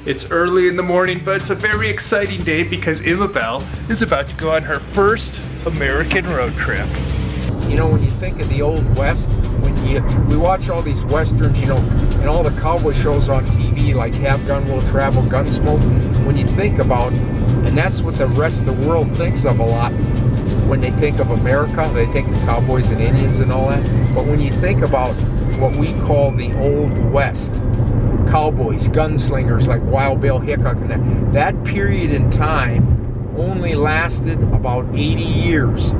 It's early in the morning, but it's a very exciting day because Imabel is about to go on her first American road trip. You know, when you think of the Old West, we watch all these westerns, you know, and all the cowboy shows on TV like Have Gun Will Travel, Gunsmoke. When you think about, and that's what the rest of the world thinks of a lot when they think of America, they think of cowboys and Indians and all that. But when you think about what we call the Old West, cowboys, gunslingers like Wild Bill Hickok and that period in time only lasted about 80 years.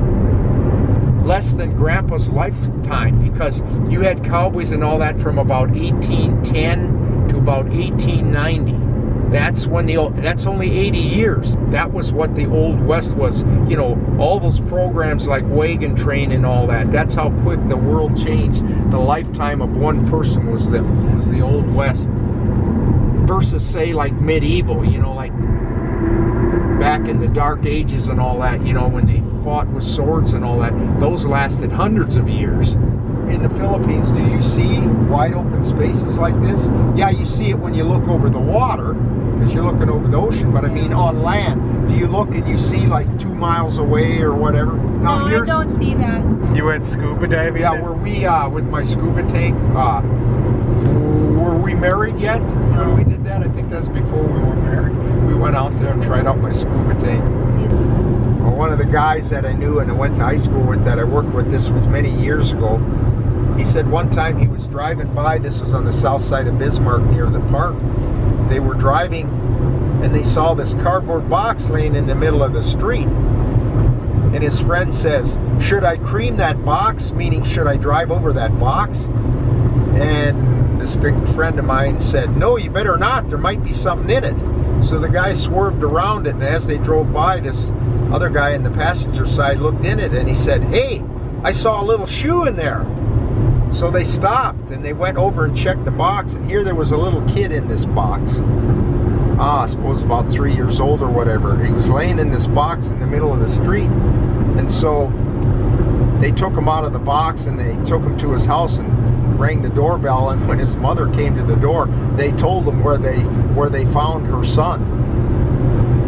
Less than Grandpa's lifetime, because you had cowboys and all that from about 1810 to about 1890. That's when that's only 80 years. That was what the Old West was. You know, all those programs like Wagon Train and all that. That's how quick the world changed. The lifetime of one person was the Old West. Versus, say, like medieval, you know, like back in the Dark Ages and all that, you know, when they fought with swords and all that, those lasted hundreds of years. In the Philippines, do you see wide open spaces like this? Yeah, you see it when you look over the water, because you're looking over the ocean, but I mean on land, do you look and you see like 2 miles away or whatever? Now, no, I don't see that. You went scuba diving? Yeah, were we, with my scuba tank, were we married yet when we did that? I think that's before we were married. We went out there and tried out my scuba tank. Well, one of the guys that I knew and I went to high school with that I worked with, this was many years ago, he said one time he was driving by, this was on the south side of Bismarck near the park. They were driving and they saw this cardboard box laying in the middle of the street. And his friend says, should I cream that box? Meaning, should I drive over that box? And this friend of mine said, no, you better not. There might be something in it. So the guy swerved around it, and as they drove by, this other guy in the passenger side looked in it, and he said, hey, I saw a little shoe in there. So they stopped, and they went over and checked the box, and here there was a little kid in this box. I suppose about 3 years old or whatever. He was laying in this box in the middle of the street. And so they took him out of the box, and they took him to his house and rang the doorbell, and when his mother came to the door, they told him where they found her son.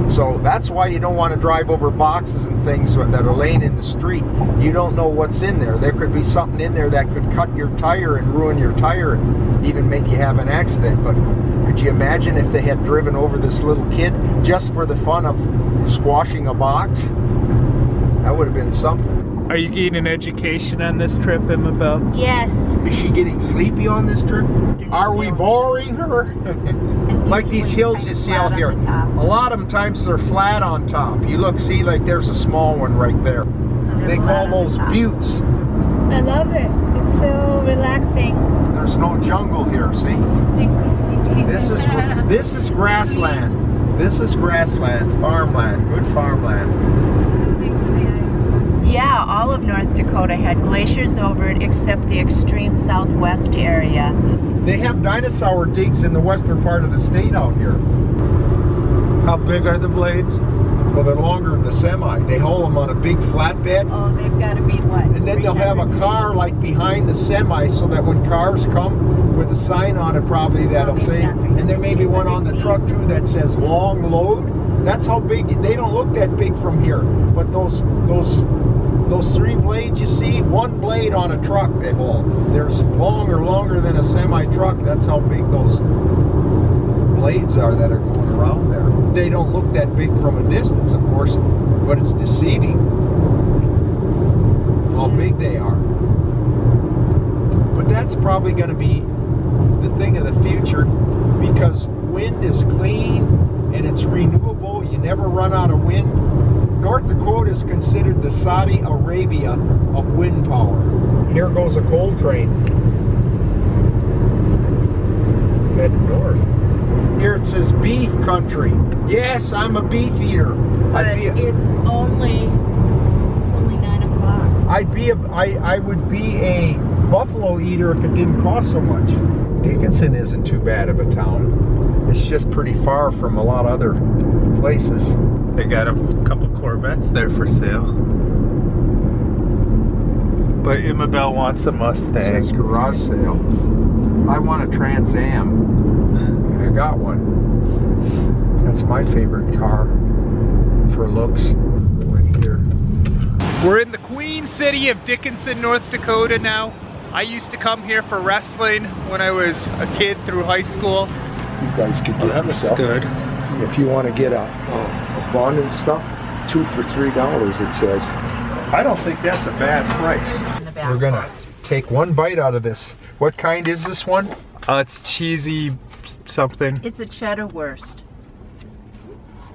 So that's why you don't want to drive over boxes and things that are laying in the street. You don't know what's in there. There could be something in there that could cut your tire and ruin your tire and even make you have an accident. But could you imagine if they had driven over this little kid just for the fun of squashing a box? That would have been something. Are you getting an education on this trip, Imabel? Yes. Is she getting sleepy on this trip? Are we boring her? Like these hills you see out here. A lot of them times they're flat on top. You look, see, like there's a small one right there. They call those buttes. I love it. It's so relaxing. There's no jungle here, see? Makes me sleepy. This is grassland. This is grassland, farmland, good farmland. Soothing to the eyes. Yeah, all of North Dakota had glaciers over it except the extreme southwest area. They have dinosaur digs in the western part of the state out here. How big are the blades? Well, they're longer than the semi. They haul them on a big flatbed. Oh, they've got to be what? And then they'll have a car like behind the semi so that when cars come with a sign on it probably that'll say, and there may be one on the truck too that says long load. That's how big, they don't look that big from here. But those 3 blades you see, 1 blade on a truck they haul. There's longer than a semi truck. That's how big those blades are that are going around there. They don't look that big from a distance, of course, but it's deceiving how big they are. But that's probably going to be the thing of the future, because wind is clean and it's renewable. You never run out of wind. North Dakota is considered the Saudi Arabia of wind power. Here goes a coal train. Heading north. Here it says beef country. Yes, I'm a beef eater. But it's only 9 o'clock. I would be a buffalo eater if it didn't cost so much. Dickinson isn't too bad of a town. It's just pretty far from a lot of other places. They got a couple Corvettes there for sale. But Imabel wants a Mustang. It says garage sale. I want a Trans Am. I got one. That's my favorite car for looks. Right here. We're in the Queen City of Dickinson, North Dakota now. I used to come here for wrestling when I was a kid through high school. You guys could get That looks yourself, good. if you want to get a bun and stuff, 2 for $3 it says. I don't think that's a bad price. We're gonna take one bite out of this. What kind is this one? It's cheesy something. It's a cheddar wurst.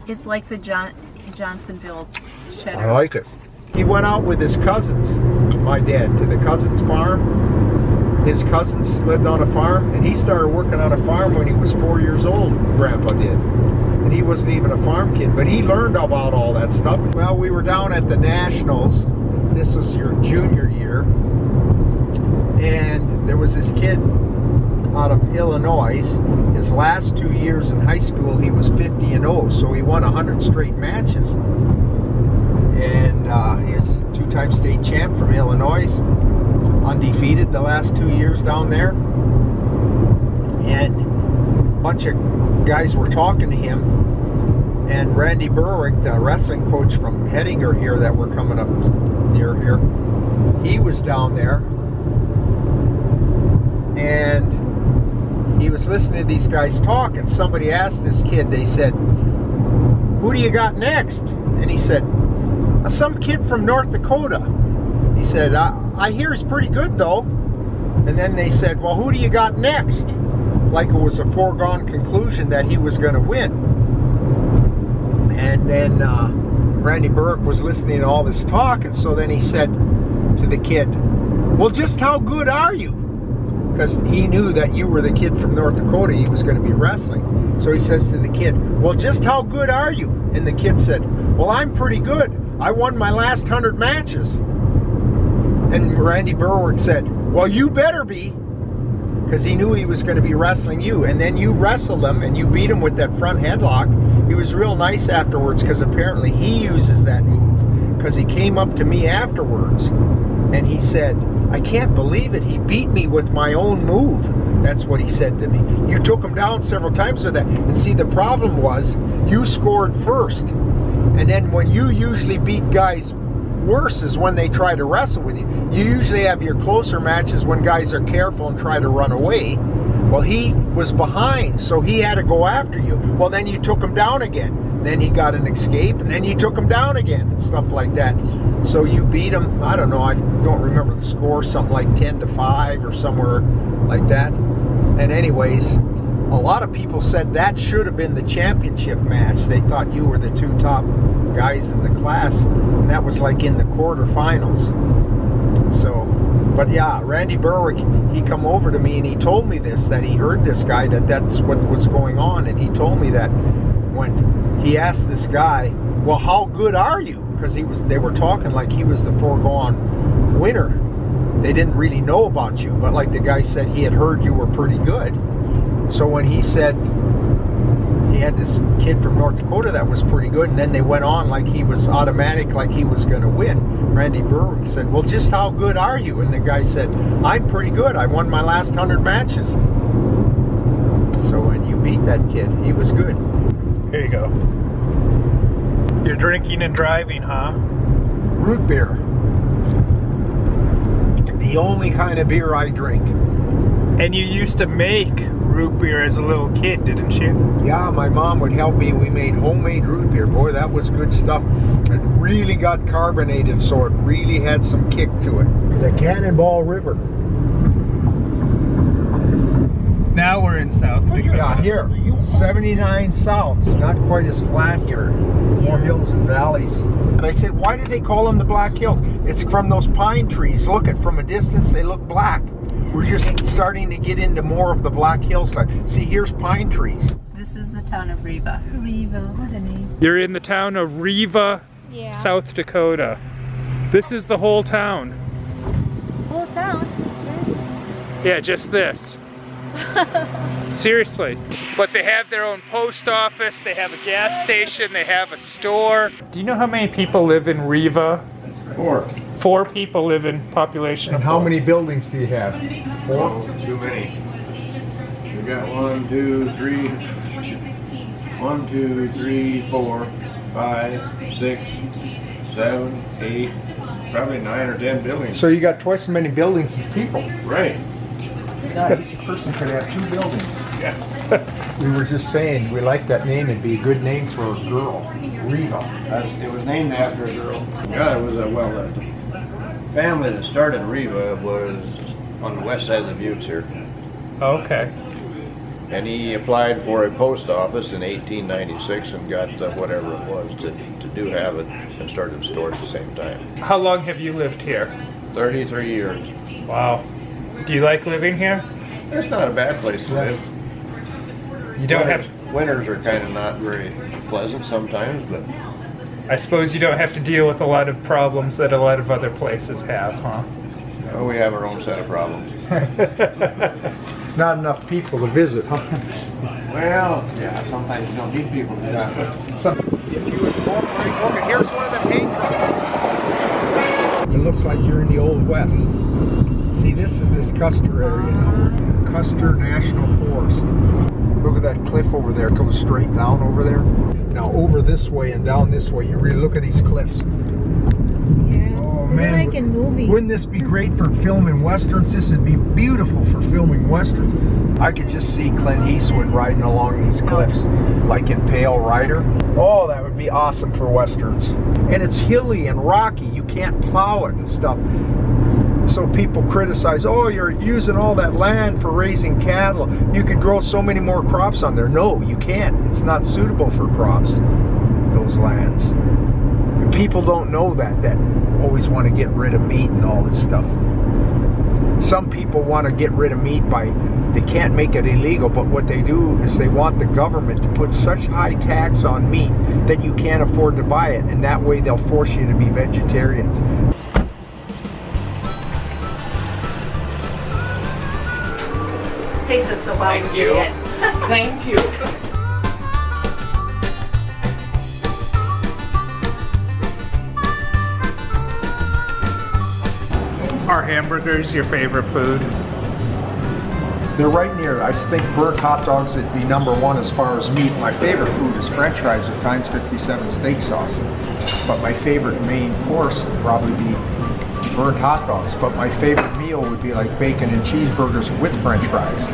It's like the Johnsonville cheddar. I like it. He went out with his cousins, my dad, to the cousins' farm. His cousins lived on a farm, and he started working on a farm when he was 4 years old, Grandpa did. And he wasn't even a farm kid, but he learned about all that stuff. Well, we were down at the Nationals. This was your junior year. And there was this kid out of Illinois. His last 2 years in high school, he was 50-0, so he won 100 straight matches. And he's a 2-time state champ from Illinois, undefeated the last 2 years down there. And a bunch of guys were talking to him, and Randy Berwick, the wrestling coach from Hettinger here that we're coming up near here, he was down there, and he was listening to these guys talk, and somebody asked this kid, they said, "Who do you got next?" And he said, "Some kid from North Dakota." He said, I hear he's pretty good though. And then they said, "Well, who do you got next?" Like it was a foregone conclusion that he was going to win. And then Randy Berwick was listening to all this talk, and so then he said to the kid, "Well, just how good are you?" Because he knew that you were the kid from North Dakota, he was going to be wrestling. So he says to the kid, "Well, just how good are you?" And the kid said, "Well, I'm pretty good. I won my last 100 matches." And Randy Berwick said, "Well, you better be," because he knew he was going to be wrestling you. And then you wrestled him, and you beat him with that front headlock. He was real nice afterwards, because apparently he uses that move, because he came up to me afterwards, and he said, "I can't believe it. He beat me with my own move." That's what he said to me. "You took him down several times with that." And see, the problem was, you scored first. And then when you usually beat guys worse is when they try to wrestle with you. You usually have your closer matches when guys are careful and try to run away. Well, he was behind, so he had to go after you. Well, then you took him down again. Then he got an escape, and then you took him down again, and stuff like that. So you beat him, I don't know, I don't remember the score, something like 10-5 or somewhere like that. And anyways, a lot of people said that should have been the championship match. They thought you were the 2 top guys in the class, and that was like in the quarterfinals. So, but yeah, Randy Berwick, he come over to me and he told me this, that he heard this guy, that's what was going on. And he told me that when he asked this guy, "Well, how good are you?" Because they were talking like he was the foregone winner. They didn't really know about you, but like the guy said, he had heard you were pretty good. So when he said he had this kid from North Dakota that was pretty good, and then they went on like he was automatic, like he was going to win, Randy Berwick said, "Well, just how good are you?" And the guy said, "I'm pretty good. I won my last 100 matches." So when you beat that kid, he was good. Here you go. You're drinking and driving, huh? Root beer. The only kind of beer I drink. And you used to make root beer as a little kid, didn't you? Yeah, my mom would help me. We made homemade root beer. Boy, that was good stuff. It really got carbonated, so it really had some kick to it. The Cannonball River. Now we're in South Dakota. Yeah, here, 79 south. It's not quite as flat here. More hills and valleys. And I said, "Why do they call them the Black Hills?" It's from those pine trees. Look at from a distance, they look black. We're just starting to get into more of the Black Hills. See, here's pine trees. This is the town of Riva. Riva, what a name. You're in the town of Riva, Yeah. South Dakota. This is the whole town. Whole town? Yeah, just this. Seriously. But they have their own post office, they have a gas station, they have a store. Do you know how many people live in Riva? 4. 4 people live in population And of how 4. many buildings do you have? 4? Too many. We got 1, 2, 3, 1, 2, 3, 4, 5, 6, 7, 8, probably 9 or 10 buildings. So you got twice as many buildings as people. Right. God, each person could have 2 buildings. Yeah. We were just saying, we like that name. It'd be a good name for a girl. Riva. It was named after a girl. Yeah, it was a, well, the family that started Riva was on the west side of the Buttes here. Okay. And he applied for a post office in 1896 and got whatever it was to do have it and started a store at the same time. How long have you lived here? 33 years. Wow. Do you like living here? It's not a bad place to live. You don't have... Winters are kind of not very pleasant sometimes, but... I suppose you don't have to deal with a lot of problems that a lot of other places have, huh? No, we have our own set of problems. Not enough people to visit, huh? Well, yeah, sometimes you don't need people to visit. If you would go right over, here's one of them hay trucks. It looks like you're in the Old West. See, this is this Custer area now. Custer National Forest. Look at that cliff over there. It goes straight down over there. Now over this way and down this way, you really look at these cliffs. Oh man, like in movies. Wouldn't this be great for filming westerns? This would be beautiful for filming westerns. I could just see Clint Eastwood riding along these cliffs, like in Pale Rider. Oh, that would be awesome for westerns. And it's hilly and rocky. You can't plow it and stuff. So people criticize, oh, you're using all that land for raising cattle. You could grow so many more crops on there. No, you can't. It's not suitable for crops, those lands. And people don't know that always want to get rid of meat and all this stuff. Some people want to get rid of meat by, they can't make it illegal, but what they do is they want the government to put such high tax on meat that you can't afford to buy it, and that way they'll force you to be vegetarians. Takes us a while to get it. Thank you. Are hamburgers your favorite food? They're right near. I think burnt hot dogs would be #1 as far as meat. My favorite food is French fries with Heinz 57 steak sauce. But my favorite main course would probably be burnt hot dogs. But my favorite meal would be like bacon and cheeseburgers with French fries.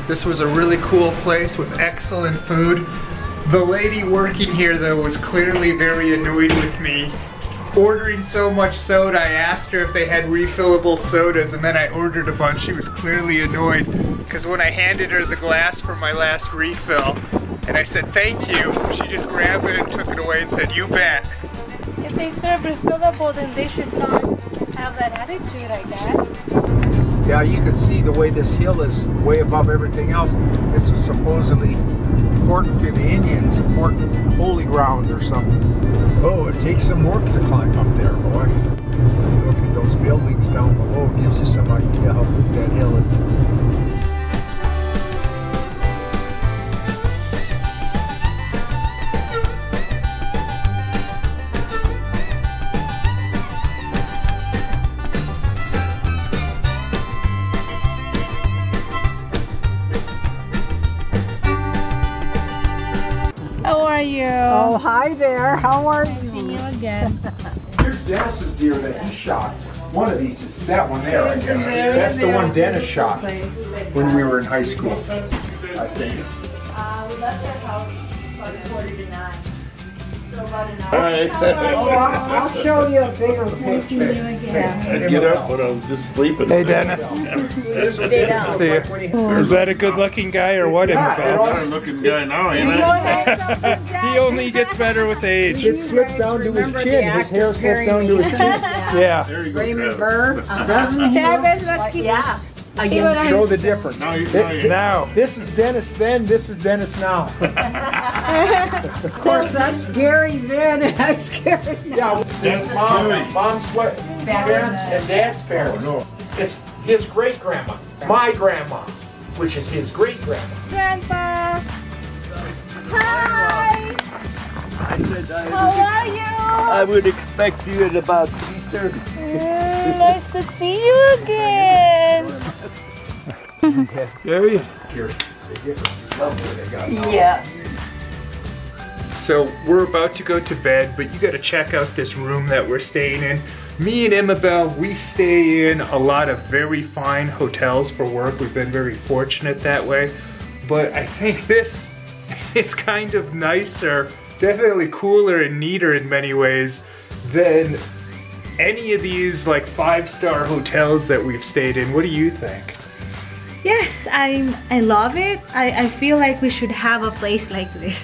This was a really cool place with excellent food. The lady working here though was clearly very annoyed with me. Ordering so much soda, I asked her if they had refillable sodas and then I ordered a bunch. She was clearly annoyed because when I handed her the glass for my last refill and I said thank you, she just grabbed it and took it away and said, you bet. If they serve refillable, then they should not have that attitude, I guess. Yeah, you can see the way this hill is way above everything else. This was supposedly important to the Indians, important holy ground or something. Oh, it takes some work to climb up there, boy. Look at those buildings down below. It gives you some idea how big that hill is. How are you? Oh, hi there. How are you? Seeing you again. Here's Dennis's deer that he shot. One of these is that one there, I guess. That's the one Dennis shot when we were in high school, I think. We left our house about 8:45. So about an hour. All right. Oh, I'll show you a bigger picture. I'd get up, but I was just sleeping. Hey Dennis. Stay down. See you. Is that a good looking guy or what? Yeah, Better looking guy now, ain't I? He only gets better with age. it slips down to his chin. His hair slips down to his chin. Yeah. There you go, Raymond Travis. Burr. Doesn't he Travis, look like... Yeah. Show the difference. Now. This is Dennis then, this is Dennis now. Of course, that's Gary then, and that's Gary now. Yeah, that's mom's parents and dad's parents. Oh, no. It's his great-grandma, my grandma, which is his great-grandma. Grandpa. Hi. How are you? I would expect you at about 3:30. Nice to see you again. Gary? Yeah. So we're about to go to bed, but you gotta check out this room that we're staying in. Me and Imabel, we stay in a lot of very fine hotels for work. We've been very fortunate that way. But I think this is kind of nicer, definitely cooler and neater in many ways than any of these like 5-star hotels that we've stayed in. What do you think? Yes, I love it. I feel like we should have a place like this.